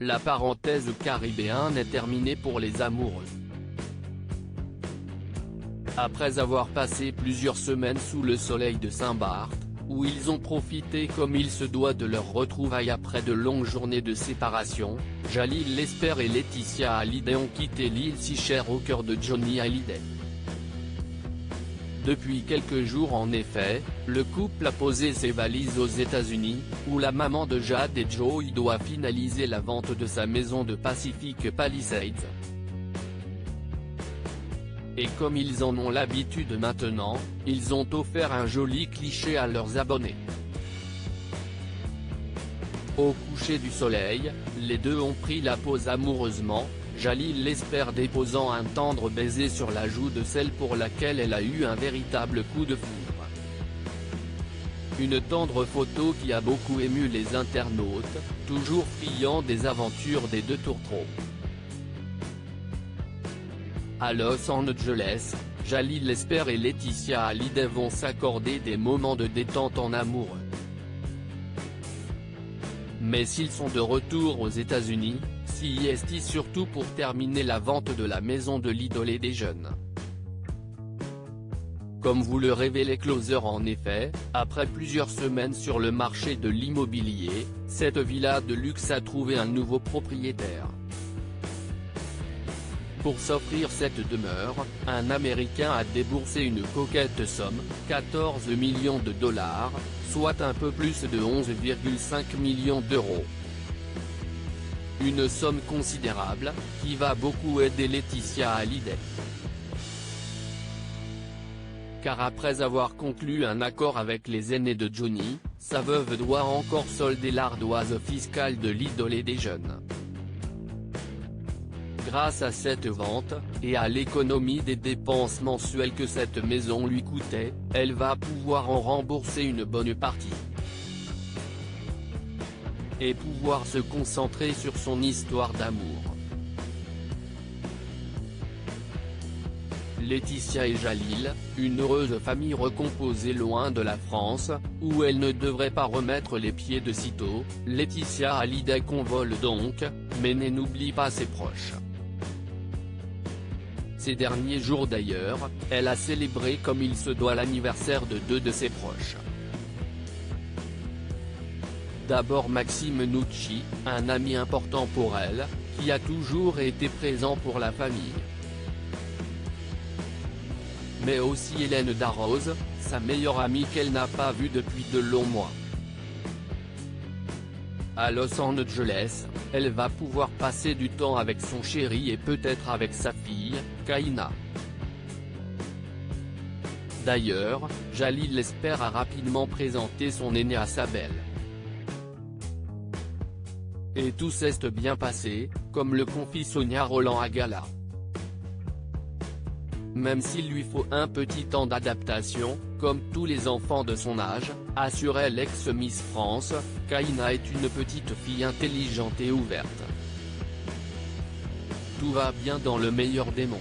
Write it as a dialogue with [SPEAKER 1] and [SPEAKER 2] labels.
[SPEAKER 1] La parenthèse caribéenne est terminée pour les amoureux. Après avoir passé plusieurs semaines sous le soleil de Saint-Barth, où ils ont profité comme il se doit de leur retrouvaille après de longues journées de séparation, Jalil Lesper et Laetitia Hallyday ont quitté l'île si chère au cœur de Johnny Hallyday. Depuis quelques jours en effet, le couple a posé ses valises aux États-Unis, où la maman de Jade et Joey doit finaliser la vente de sa maison de Pacific Palisades. Et comme ils en ont l'habitude maintenant, ils ont offert un joli cliché à leurs abonnés. Au coucher du soleil, les deux ont pris la pose amoureusement, Jalil Lesper déposant un tendre baiser sur la joue de celle pour laquelle elle a eu un véritable coup de foudre. Une tendre photo qui a beaucoup ému les internautes, toujours friands des aventures des deux tourtereaux. À Los Angeles, Jalil Lesper et Laetitia Hallyday vont s'accorder des moments de détente en amoureux. Mais s'ils sont de retour aux États-Unis, s'y est-il surtout pour terminer la vente de la maison de l'idolé des jeunes. Comme vous le révélait Closer en effet, après plusieurs semaines sur le marché de l'immobilier, cette villa de luxe a trouvé un nouveau propriétaire. Pour s'offrir cette demeure, un Américain a déboursé une coquette somme, 14 millions de dollars, soit un peu plus de 11,5 millions d'euros. Une somme considérable, qui va beaucoup aider Laetitia Hallyday. Car après avoir conclu un accord avec les aînés de Johnny, sa veuve doit encore solder l'ardoise fiscale de l'idolé des jeunes. Grâce à cette vente, et à l'économie des dépenses mensuelles que cette maison lui coûtait, elle va pouvoir en rembourser une bonne partie. Et pouvoir se concentrer sur son histoire d'amour. Laetitia et Jalil, une heureuse famille recomposée loin de la France, où elle ne devrait pas remettre les pieds de sitôt, Laetitia Hallyday convole donc, mais n'oublie pas ses proches. Ces derniers jours d'ailleurs, elle a célébré comme il se doit l'anniversaire de deux de ses proches. D'abord Maxime Nucci, un ami important pour elle, qui a toujours été présent pour la famille. Mais aussi Hélène Darroze, sa meilleure amie qu'elle n'a pas vue depuis de longs mois. À Los Angeles, elle va pouvoir passer du temps avec son chéri et peut-être avec sa fille, Kaina. D'ailleurs, Jalil Lesper a rapidement présenté son aîné à sa belle. Et tout s'est bien passé, comme le confie Sonia Rolland à Gala. Même s'il lui faut un petit temps d'adaptation, comme tous les enfants de son âge, assurait l'ex-Miss France, Kaina est une petite fille intelligente et ouverte. Tout va bien dans le meilleur des mondes.